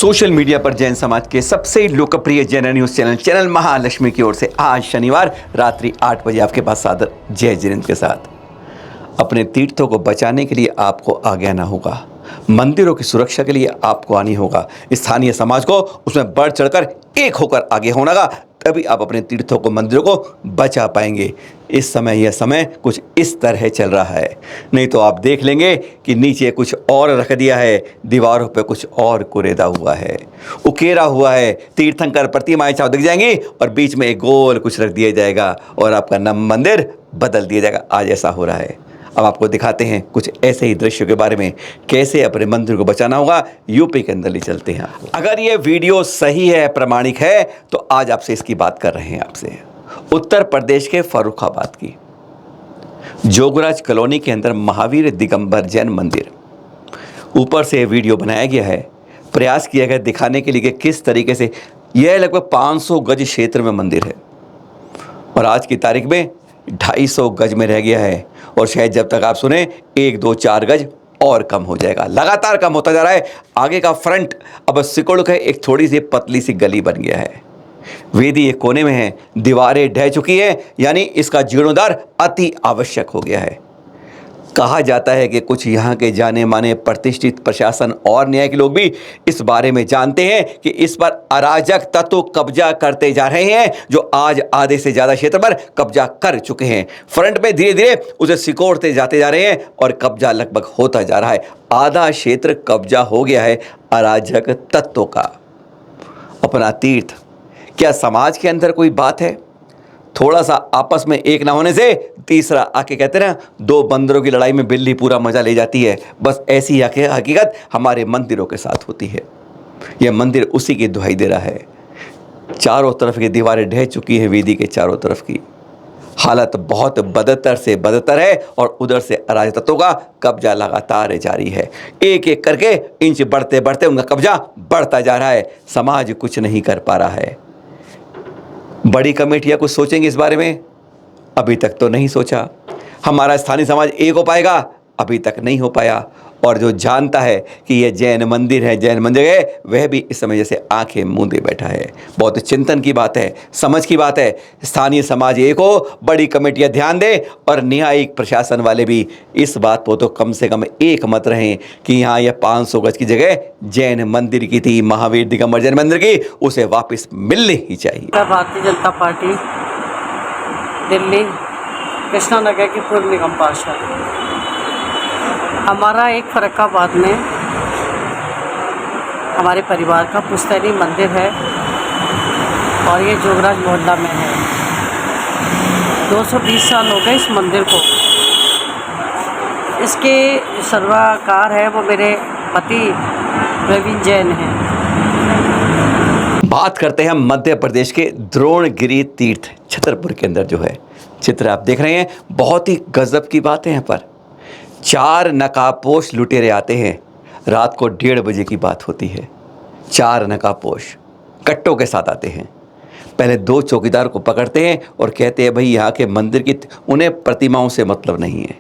Social media पर जैन समाज के सबसे लोकप्रिय जैन न्यूज चैनल महालक्ष्मी की ओर से आज शनिवार रात्रि 8 बजे आपके पास सादर जय जिनेंद्र के साथ। अपने तीर्थों को बचाने के लिए आपको आगे आना होगा, मंदिरों की सुरक्षा के लिए आपको आनी होगा, स्थानीय समाज को उसमें बढ़ चढ़कर एक होकर आगे होना होगा, तभी आप अपने तीर्थों को, मंदिरों को बचा पाएंगे। इस समय यह समय कुछ इस तरह चल रहा है, नहीं तो आप देख लेंगे कि नीचे कुछ और रख दिया है, दीवारों पे कुछ और कुरेदा हुआ है, उकेरा हुआ है, तीर्थंकर प्रतिमाएं चाव दिख जाएंगी और बीच में एक गोल कुछ रख दिया जाएगा और आपका नाम मंदिर बदल दिया जाएगा। आज ऐसा हो रहा है। अब आपको दिखाते हैं कुछ ऐसे ही दृश्यों के बारे में, कैसे अपने मंदिर को बचाना होगा। यूपी के अंदर ले चलते हैं आपको। अगर ये वीडियो सही है, प्रामाणिक है, तो आज आपसे इसकी बात कर रहे हैं। आपसे उत्तर प्रदेश के फर्रुखाबाद की जोगराज कॉलोनी के अंदर महावीर दिगंबर जैन मंदिर, ऊपर से वीडियो बनाया गया है, प्रयास किया गया दिखाने के लिए कि किस तरीके से यह लगभग 500 गज क्षेत्र में मंदिर है और आज की तारीख में 250 गज में रह गया है और शायद जब तक आप सुने 1, 2, 4 गज और कम हो जाएगा। लगातार कम होता जा रहा है। आगे का फ्रंट अब सिकुड़ के एक थोड़ी सी पतली सी गली बन गया है। वेदी एक कोने में है, दीवारें ढह चुकी है, यानी इसका जीर्णोद्धार अति आवश्यक हो गया है। कहा जाता है कि कुछ यहाँ के जाने माने प्रतिष्ठित प्रशासन और न्याय के लोग भी इस बारे में जानते हैं कि इस पर अराजक तत्व कब्जा करते जा रहे हैं, जो आज आधे से ज़्यादा क्षेत्र पर कब्जा कर चुके हैं। फ्रंट में धीरे धीरे उसे सिकोड़ते जाते जा रहे हैं और कब्जा लगभग होता जा रहा है। आधा क्षेत्र कब्जा हो गया है अराजक तत्वों का। अपना तीर्थ, क्या समाज के अंदर कोई बात है? थोड़ा सा आपस में एक ना होने से तीसरा आके कहते हैं ना, 2 बंदरों की लड़ाई में बिल्ली पूरा मजा ले जाती है। बस ऐसी हकीकत हमारे मंदिरों के साथ होती है। यह मंदिर उसी की दुहाई दे रहा है। चारों तरफ की दीवारें ढह चुकी हैं, वेदी के चारों तरफ की हालत बहुत बदतर से बदतर है और उधर से अराजक तत्वों का कब्जा लगातार जारी है। एक एक करके इंच बढ़ते बढ़ते उनका कब्जा बढ़ता जा रहा है। समाज कुछ नहीं कर पा रहा है। बड़ी कमेटियां कुछ सोचेंगे इस बारे में? अभी तक तो नहीं सोचा। हमारा स्थानीय समाज एक हो पाएगा? अभी तक नहीं हो पाया। और जो जानता है कि यह जैन मंदिर है, जैन मंदिर है, वह भी इस समय जैसे आंखें मूंदे बैठा है। बहुत चिंतन की बात है, समझ की बात है। स्थानीय समाज एक हो, बड़ी कमेटियां ध्यान दे और न्यायिक प्रशासन वाले भी इस बात को तो कम से कम एक मत रहें कि यहाँ यह 500 गज की जगह जैन मंदिर की थी, महावीर दिगंबर जैन मंदिर की, उसे वापस मिलनी ही चाहिए। भारतीय जनता पार्टी दिल्ली कृष्णा नगर की पूर्व निगम पार्षद। हमारा एक फर्रुखाबाद में हमारे परिवार का पुश्तैनी मंदिर है और ये जोगराज मोहल्ला में है। 220 साल हो गए इस मंदिर को। इसके जो सर्वाकार है वो मेरे पति प्रवीण जैन हैं। बात करते हैं मध्य प्रदेश के द्रोणगिरी तीर्थ छतरपुर के अंदर जो है चित्र आप देख रहे हैं। बहुत ही गजब की बात है। यहाँ पर 4 नकाबपोश लुटेरे आते हैं। रात को 1:30 बजे की बात होती है। 4 नकाबपोश कट्टों के साथ आते हैं। पहले 2 चौकीदार को पकड़ते हैं और कहते हैं भाई यहाँ के मंदिर की, उन्हें प्रतिमाओं से मतलब नहीं है,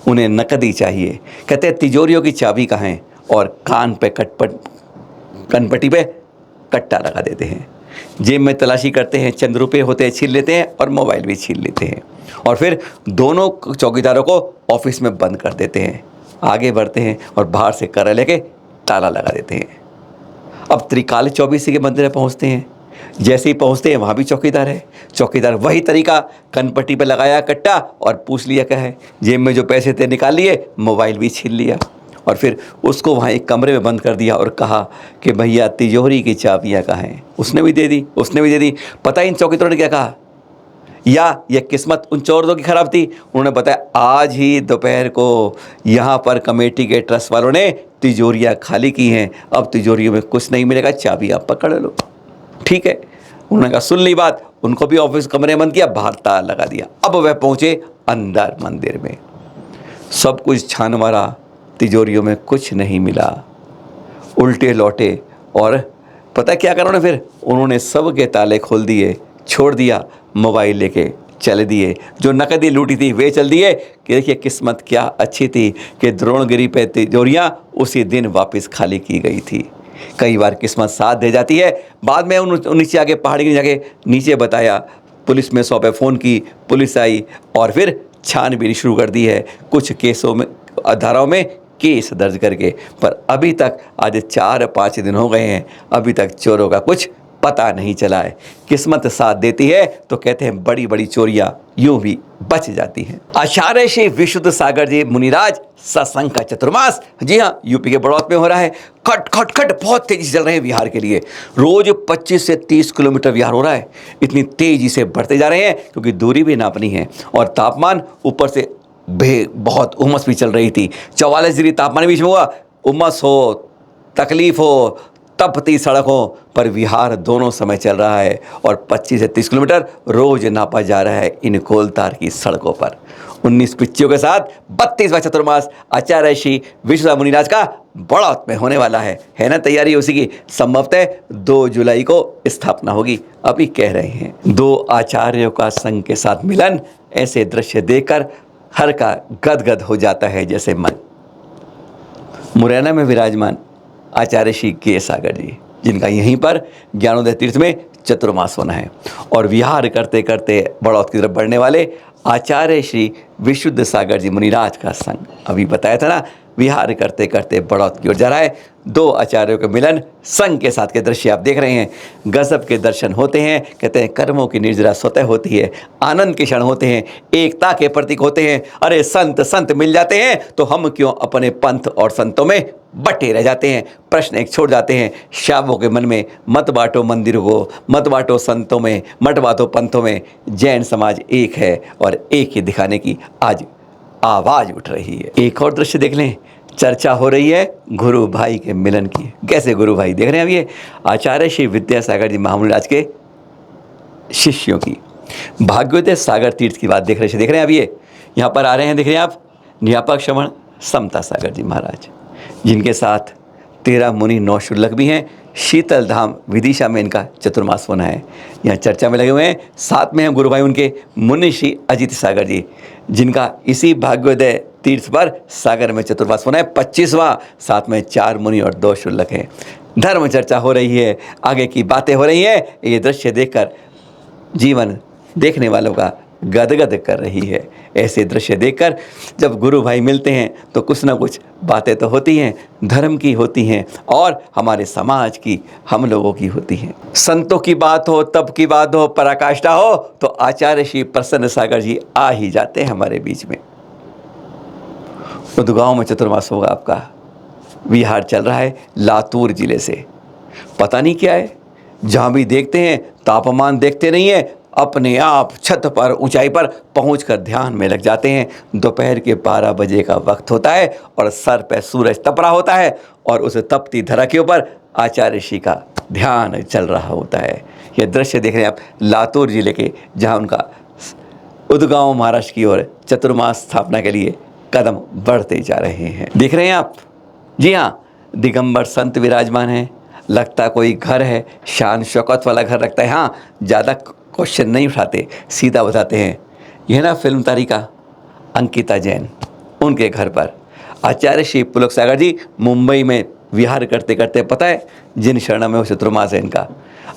उन्हें नकदी चाहिए। कहते हैं तिजोरियों की चाबी कहाँ है, और कान पे कनपट्टी पे कट्टा लगा देते हैं। जेब में तलाशी करते हैं, चंद रुपये होते हैं छीन लेते हैं और मोबाइल भी छीन लेते हैं और फिर दोनों चौकीदारों को ऑफिस में बंद कर देते हैं। आगे बढ़ते हैं और बाहर से करा लेके ताला लगा देते हैं। अब त्रिकाल चौबीसी के मंदिर में पहुंचते हैं। जैसे ही पहुंचते हैं वहाँ भी चौकीदार है। चौकीदार वही तरीका, कनपट्टी पे लगाया कट्टा और पूछ लिया क्या है, जेब में जो पैसे थे निकाल लिए, मोबाइल भी छीन लिया और फिर उसको वहाँ एक कमरे में बंद कर दिया और कहा कि भैया तिजोरी की चाबियाँ कहाँ हैं। उसने भी दे दी। पता इन चौकीदारों ने क्या कहा, या ये किस्मत उन चोरों की खराब थी। उन्होंने बताया आज ही दोपहर को यहाँ पर कमेटी के ट्रस्ट वालों ने तिजोरियाँ खाली की हैं, अब तिजोरियों में कुछ नहीं मिलेगा, चाबी आप पकड़ लो। ठीक है, उन्होंने कहा सुन ली बात। उनको भी ऑफिस कमरे बंद किया, बाहर ताला लगा दिया। अब वह पहुँचे अंदर मंदिर में, सब कुछ छान मारा, तिजोरियों में कुछ नहीं मिला। उल्टे लौटे और पता क्या करा उन्होंने, फिर उन्होंने सब के ताले खोल दिए, छोड़ दिया, मोबाइल लेके चल दिए। जो नकदी लूटी थी वे चल दिए। कि देखिए किस्मत क्या अच्छी थी कि द्रोणगिरी पे तिजोरियाँ उसी दिन वापस खाली की गई थी। कई बार किस्मत साथ दे जाती है। बाद में उन नीचे आके पहाड़ी के जाके नीचे बताया, पुलिस में सौंपे, फ़ोन की, पुलिस आई और फिर छानबीन शुरू कर दी है, कुछ केसों में, धाराओं में केस दर्ज करके। पर अभी तक आज 4-5 दिन हो गए हैं, अभी तक चोरों का कुछ पता नहीं चला है। किस्मत साथ देती है तो कहते हैं बड़ी बड़ी चोरियां यूं भी बच जाती हैं। आचार्य श्री विशुद्ध सागर जी मुनिराज सत्संग का चतुर्मास, जी हाँ, यूपी के बड़ौत में हो रहा है। खट खट खट बहुत तेजी से चल रहे हैं विहार के लिए। रोज 25 से 30 किलोमीटर विहार हो रहा है। इतनी तेजी से बढ़ते जा रहे हैं क्योंकि दूरी भी नापनी है और तापमान ऊपर से बहुत उमस भी चल रही थी। 44 डिग्री तापमान बीच में हुआ। उमस हो, तकलीफ हो, तपती सड़कों पर विहार दोनों समय चल रहा है और 25 से 30 किलोमीटर रोज नापा जा रहा है इन कोलतार की सड़कों पर। 19 पिच्चियों के साथ 32वां चतुर्मास आचार्य श्री विश्व मुनिराज का बड़ौत में होने वाला है ना तैयारी उसी की। संभवतः 2 जुलाई को स्थापना होगी, अभी कह रहे हैं। 2 आचार्यों का संघ के साथ मिलन, ऐसे दृश्य देखकर हर का गदगद हो जाता है जैसे मन। मुरैना में विराजमान आचार्य श्री के सागर जी, जिनका यहीं पर ज्ञानोदय तीर्थ में चतुर्मास होना है, और विहार करते करते बड़ौत की तरफ बढ़ने वाले आचार्य श्री विशुद्ध सागर जी मुनिराज का संघ, अभी बताया था ना, विहार करते करते बड़ौत की ओर जा रहा है। 2 आचार्यों के मिलन संघ के साथ के दृश्य आप देख रहे हैं। गजब के दर्शन होते हैं। कहते हैं कर्मों की निर्जरा स्वतः होती है, आनंद के क्षण होते हैं, एकता के प्रतीक होते हैं। अरे संत संत मिल जाते हैं तो हम क्यों अपने पंथ और संतों में बटे रह जाते हैं। प्रश्न एक छोड़ जाते हैं शावों के मन में, मत बांटो मंदिरों को, मत बांटो संतों में, मत बांटो पंथों में। जैन समाज एक है और एक ही दिखाने की आज आवाज़ उठ रही है। एक और दृश्य देख लें, चर्चा हो रही है गुरु भाई के मिलन की। कैसे गुरु भाई देख रहे हैं अब ये आचार्य श्री विद्यासागर जी महामुनिराज के शिष्यों की। भाग्योदय सागर तीर्थ की बात देख रहे हैं अब ये यहाँ पर आ रहे हैं, देख रहे हैं आप, नियापक श्रवण समता सागर जी महाराज, जिनके साथ 13 मुनि 9 शुल्लक भी हैं। शीतल धाम विदिशा में इनका चतुर्मास होना है, यहाँ चर्चा में लगे हुए हैं। साथ में हैं गुरु भाई उनके मुनि श्री अजित सागर जी, जिनका इसी भाग्योदय तीर्थ पर सागर में चतुर्मास होना है, 25वां। साथ में 4 मुनि और 2 शुल्लक हैं। धर्म चर्चा हो रही है, आगे की बातें हो रही हैं। ये दृश्य देखकर जीवन देखने वालों का गदगद कर रही है। ऐसे दृश्य देखकर जब गुरु भाई मिलते हैं तो कुछ ना कुछ बातें तो होती हैं, धर्म की होती हैं और हमारे समाज की, हम लोगों की होती हैं। संतों की बात हो, तप की बात हो, पराकाष्ठा हो तो आचार्य श्री प्रसन्न सागर जी आ ही जाते हैं हमारे बीच में। उदगांव में चतुर्मास होगा आपका। विहार चल रहा है लातूर जिले से। पता नहीं क्या है, जहाँ भी देखते हैं तापमान देखते नहीं है, अपने आप छत पर ऊंचाई पर पहुंचकर ध्यान में लग जाते हैं। दोपहर के 12 बजे का वक्त होता है और सर पे सूरज तप रहा होता है और उस तपती धरा के ऊपर आचार्य श्री का ध्यान चल रहा होता है। यह दृश्य देख रहे हैं आप लातूर जिले के, जहां उनका उदगांव महाराष्ट्र की ओर चतुर्मास स्थापना के लिए कदम बढ़ते जा रहे हैं। देख रहे हैं आप, जी हाँ, दिगंबर संत विराजमान हैं। लगता कोई घर है, शान शौकत वाला घर लगता है। हाँ, ज़्यादा क्वेश्चन नहीं उठाते, सीधा बताते हैं। यह ना फिल्म तारिका अंकिता जैन, उनके घर पर आचार्य श्री पुलक सागर जी मुंबई में विहार करते करते, पता है जिन शरण में वो चतुर्मास है इनका।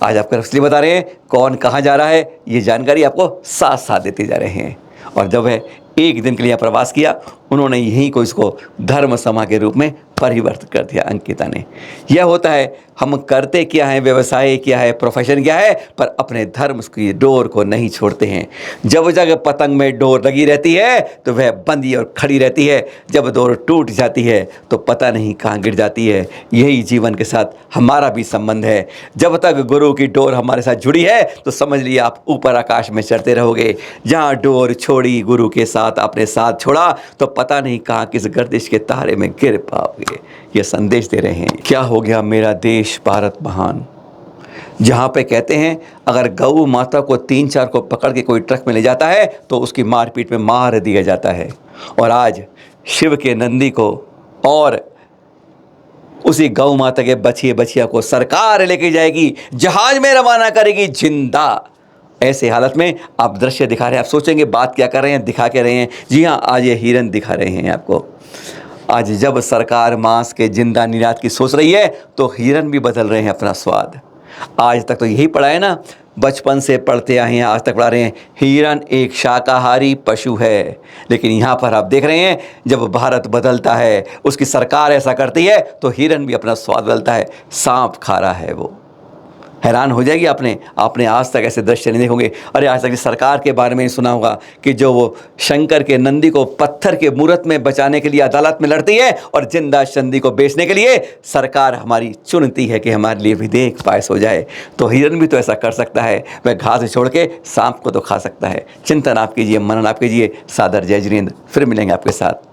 आज आपको इसलिए बता रहे हैं कौन कहाँ जा रहा है, ये जानकारी आपको साथ साथ देते जा रहे हैं। और जब है एक दिन के लिए प्रवास किया, उन्होंने यहीं को इसको धर्म समा के रूप में परिवर्तित कर दिया अंकिता ने। यह होता है, हम करते क्या है, व्यवसाय क्या है, प्रोफेशन क्या है, पर अपने धर्म की डोर को नहीं छोड़ते हैं। जब जगह पतंग में डोर लगी रहती है तो वह बंधी और खड़ी रहती है, जब डोर टूट जाती है तो पता नहीं कहाँ गिर जाती है। यही जीवन के साथ हमारा भी संबंध है। जब तक गुरु की डोर हमारे साथ जुड़ी है तो समझ लिए आप ऊपर आकाश में चढ़ते रहोगे। जहाँ डोर छोड़ी, गुरु के साथ अपने साथ छोड़ा, तो पता नहीं कहाँ किस गर्दिश के तारे में गिर पाओगे। ये संदेश दे रहे हैं। क्या हो गया मेरा देश भारत महान, जहाँ पे कहते हैं अगर गौ माता को 3-4 को पकड़ के कोई ट्रक में ले जाता है तो उसकी मारपीट में मार दिया जाता है। और आज शिव के नंदी को और उसी गौ माता के बछिए बछिया को सरकार लेके जाएगी, जहाज में रवाना करेगी जिंदा। ऐसे हालत में आप दृश्य दिखा रहे हैं, आप सोचेंगे बात क्या कर रहे हैं, दिखा के रहे हैं। जी हाँ, आज ये हिरन दिखा रहे हैं आपको। आज जब सरकार मांस के जिंदा निर्यात की सोच रही है तो हिरन भी बदल रहे हैं अपना स्वाद। आज तक तो यही पढ़ा है ना, बचपन से पढ़ते आए हैं, आज तक पढ़ा रहे हैं हिरन एक शाकाहारी पशु है। लेकिन यहाँ पर आप देख रहे हैं जब भारत बदलता है, उसकी सरकार ऐसा करती है तो हिरन भी अपना स्वाद बदलता है, सांप खा रहा है वो। हैरान हो जाएगी आपने आज तक ऐसे दृश्य नहीं देखे होंगे। अरे आज तक की सरकार के बारे में सुना होगा कि जो वो शंकर के नंदी को पत्थर के मूर्त में बचाने के लिए अदालत में लड़ती है और जिंदा चंदी को बेचने के लिए सरकार हमारी चुनती है कि हमारे लिए विधेयक पास हो जाए। तो हिरन भी तो ऐसा कर सकता है, वह घास छोड़ के सांप को तो खा सकता है। चिंतन आप कीजिए, मनन आप कीजिए। सादर जय जिनेंद्र, फिर मिलेंगे आपके साथ।